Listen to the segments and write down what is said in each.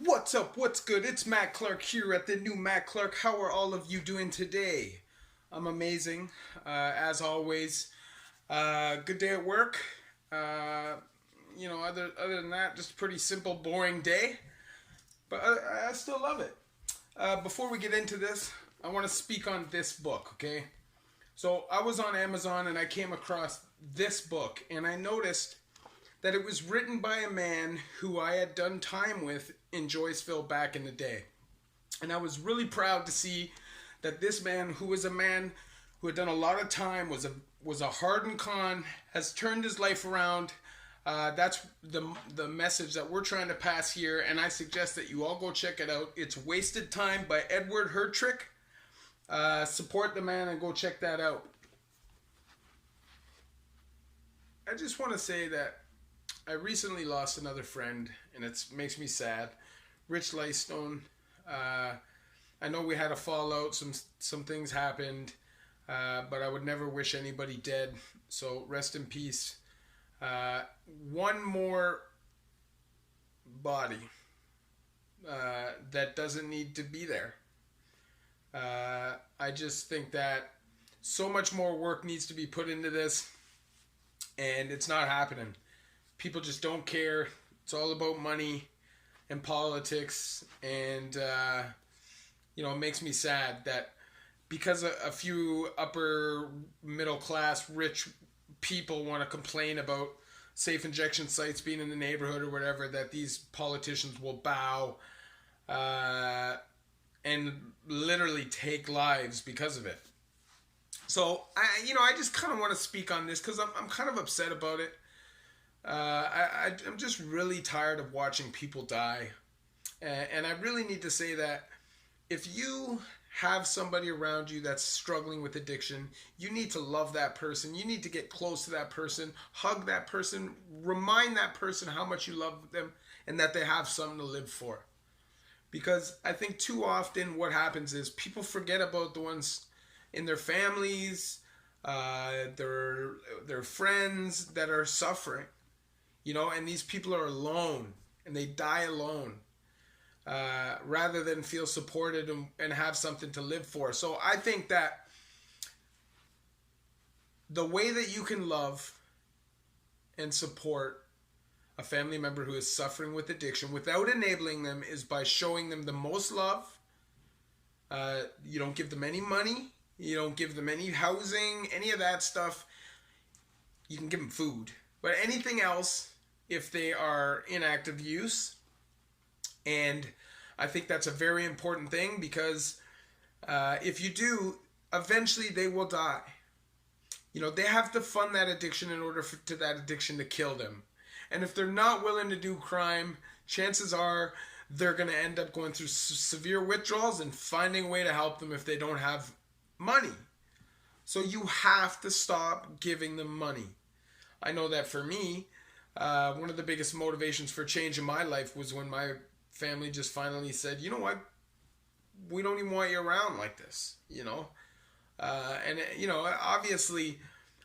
What's up? What's good? It's Matt Clark here at the new Matt Clark. How are all of you doing today? I'm amazing, as always. Good day at work. Uh, other than that, just a pretty simple, boring day. But I still love it. Before we get into this, I want to speak on this book, okay? So I was on Amazon and I came across this book and I noticed that it was written by a man who I had done time with in Joyceville back in the day. And I was really proud to see that this man, who was a man who had done a lot of time, was a hardened con, has turned his life around. That's the message that we're trying to pass here, and I suggest that you all go check it out. It's Wasted Time by Edward Hertrick. Support the man and go check that out. I just want to say that I recently lost another friend, and it makes me sad. Rich Lightstone. I know we had a fallout. Some things happened, but I would never wish anybody dead. So rest in peace. One more body that doesn't need to be there. I just think that so much more work needs to be put into this, and it's not happening. People just don't care. It's all about money and politics, and it makes me sad that because a few upper middle class rich people want to complain about safe injection sites being in the neighborhood or whatever, that these politicians will bow and literally take lives because of it. So I just kind of want to speak on this because I'm kind of upset about it. I'm just really tired of watching people die. And I really need to say that if you have somebody around you that's struggling with addiction, you need to love that person. You need to get close to that person, hug that person, remind that person how much you love them and that they have something to live for. Because I think too often what happens is people forget about the ones in their families, their friends that are suffering. And these people are alone, and they die alone, rather than feel supported and have something to live for. So I think that the way that you can love and support a family member who is suffering with addiction without enabling them is by showing them the most love. You don't give them any money. You don't give them any housing, any of that stuff. You can give them food. But anything else, if they are in active use. And I think that's a very important thing because if you do, eventually they will die. They have to fund that addiction in order to that addiction to kill them. And if they're not willing to do crime, chances are they're going to end up going through severe withdrawals and finding a way to help them if they don't have money. So you have to stop giving them money. I know that for me, one of the biggest motivations for change in my life was when my family just finally said, you know what, we don't even want you around like this, obviously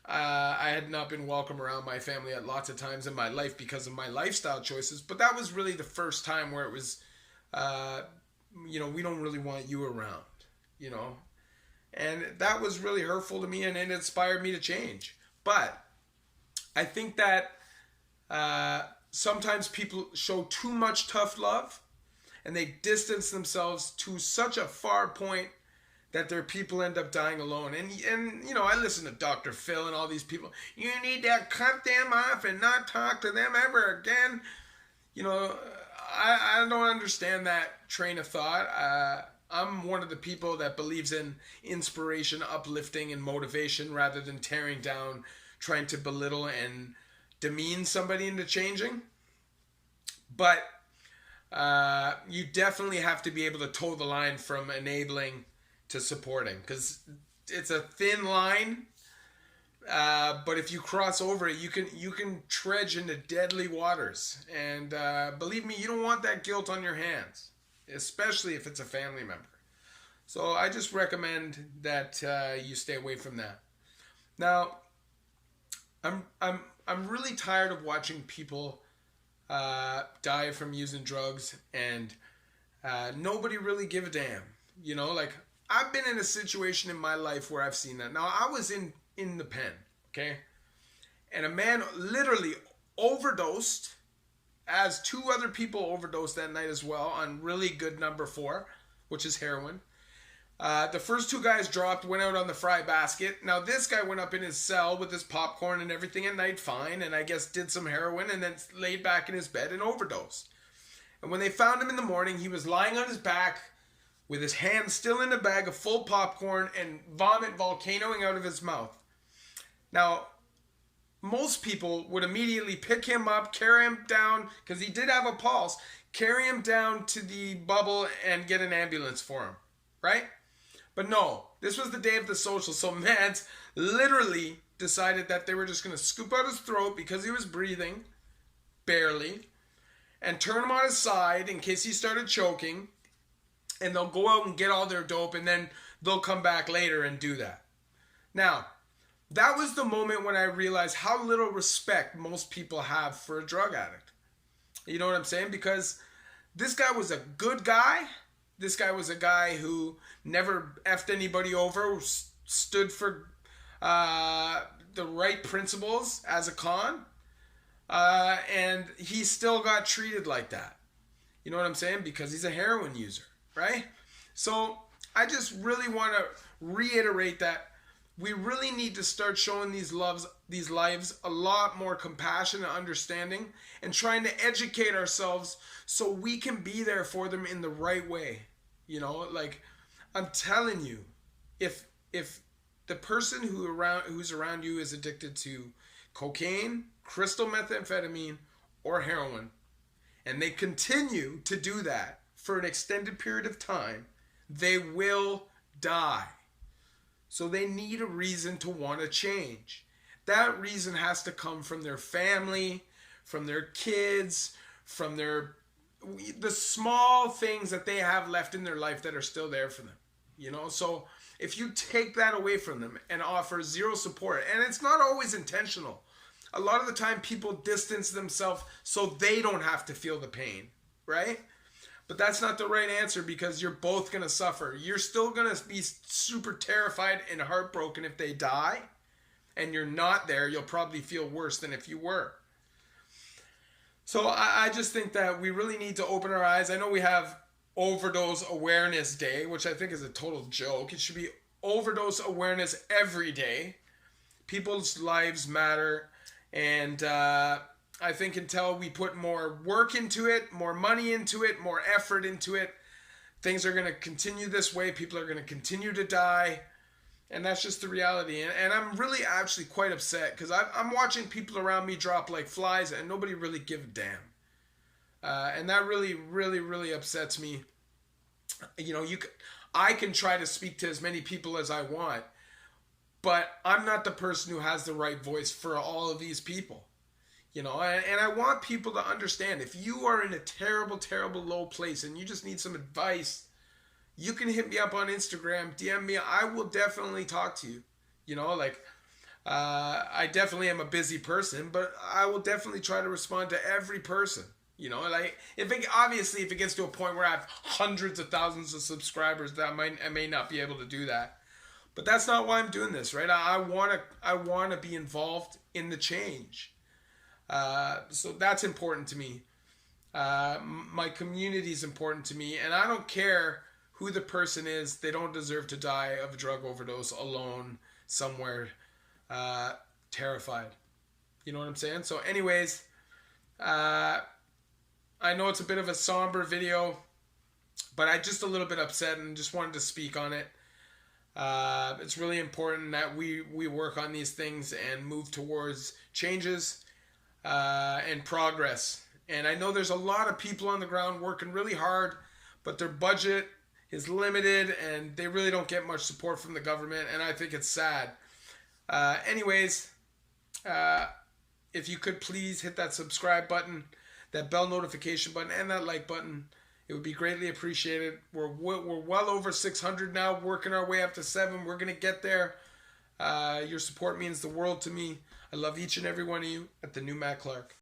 I had not been welcome around my family at lots of times in my life because of my lifestyle choices, but that was really the first time where it was, we don't really want you around, and that was really hurtful to me, and it inspired me to change. But I think that sometimes people show too much tough love and they distance themselves to such a far point that their people end up dying alone. And I listen to Dr. Phil and all these people. You need to cut them off and not talk to them ever again. I don't understand that train of thought. I'm one of the people that believes in inspiration, uplifting, and motivation rather than tearing down, trying to belittle and demean somebody into changing. But you definitely have to be able to toe the line from enabling to supporting, because it's a thin line. But if you cross over it, you can trudge into deadly waters. And believe me, you don't want that guilt on your hands, especially if it's a family member. So I just recommend that you stay away from that. Now, I'm really tired of watching people die from using drugs and Nobody really give a damn. You know, like I've been in a situation in my life where I've seen that. Now I was in the pen, okay, and a man literally overdosed, as two other people overdosed that night as well on really good number 4, which is heroin. The first two guys dropped, went out on the fry basket. Now this guy went up in his cell with his popcorn and everything at night fine, and I guess did some heroin and then laid back in his bed and overdosed. And when they found him in the morning, he was lying on his back with his hand still in a bag of full popcorn and vomit volcanoing out of his mouth. Now, most people would immediately pick him up, carry him down, because he did have a pulse, carry him down to the bubble and get an ambulance for him, right? But no, this was the day of the social, so Mads literally decided that they were just going to scoop out his throat because he was breathing, barely, and turn him on his side in case he started choking, and they'll go out and get all their dope, and then they'll come back later and do that. Now, that was the moment when I realized how little respect most people have for a drug addict. You know what I'm saying? Because this guy was a good guy. This guy was a guy who never effed anybody over, stood for the right principles as a con, and he still got treated like that. You know what I'm saying? Because he's a heroin user, right? So I just really want to reiterate that we really need to start showing these lives a lot more compassion and understanding, and trying to educate ourselves so we can be there for them in the right way. You know, like I'm telling you, if the person who's around you is addicted to cocaine, crystal methamphetamine, or heroin, and they continue to do that for an extended period of time, they will die. So they need a reason to want to change. That reason has to come from their family, from their kids, from the small things that they have left in their life that are still there for them. You know, so if you take that away from them and offer zero support, and it's not always intentional. A lot of the time people distance themselves so they don't have to feel the pain, right? But that's not the right answer, because you're both going to suffer. You're still going to be super terrified and heartbroken if they die, and you're not there. You'll probably feel worse than if you were. So I just think that we really need to open our eyes. I know we have Overdose Awareness Day, which I think is a total joke. It should be overdose awareness every day. People's lives matter, and I think until we put more work into it, more money into it, more effort into it, things are going to continue this way. People are going to continue to die. And that's just the reality. And I'm really actually quite upset, because I'm watching people around me drop like flies and nobody really give a damn. And that really, really, really upsets me. You know, I can try to speak to as many people as I want, but I'm not the person who has the right voice for all of these people. You know, and I want people to understand, if you are in a terrible, terrible low place and you just need some advice, you can hit me up on Instagram, DM me. I will definitely talk to you. You know, like, I definitely am a busy person, but I will definitely try to respond to every person. You know, like, if it gets to a point where I have hundreds of thousands of subscribers, I may not be able to do that. But that's not why I'm doing this, right? I want to be involved in the change. So that's important to me. My community is important to me, and I don't care who the person is. They don't deserve to die of a drug overdose alone somewhere, terrified. You know what I'm saying? So anyways, I know it's a bit of a somber video, but I'm just a little bit upset and just wanted to speak on it. It's really important that we work on these things and move towards changes and progress. And I know there's a lot of people on the ground working really hard, but their budget is limited and they really don't get much support from the government, and I think it's sad. Anyways, if you could please hit that subscribe button, that bell notification button, and that like button, it would be greatly appreciated. We're well over 600 now, working our way up to 7. We're going to get there. Your support means the world to me. I love each and every one of you. At the new Matt Clark.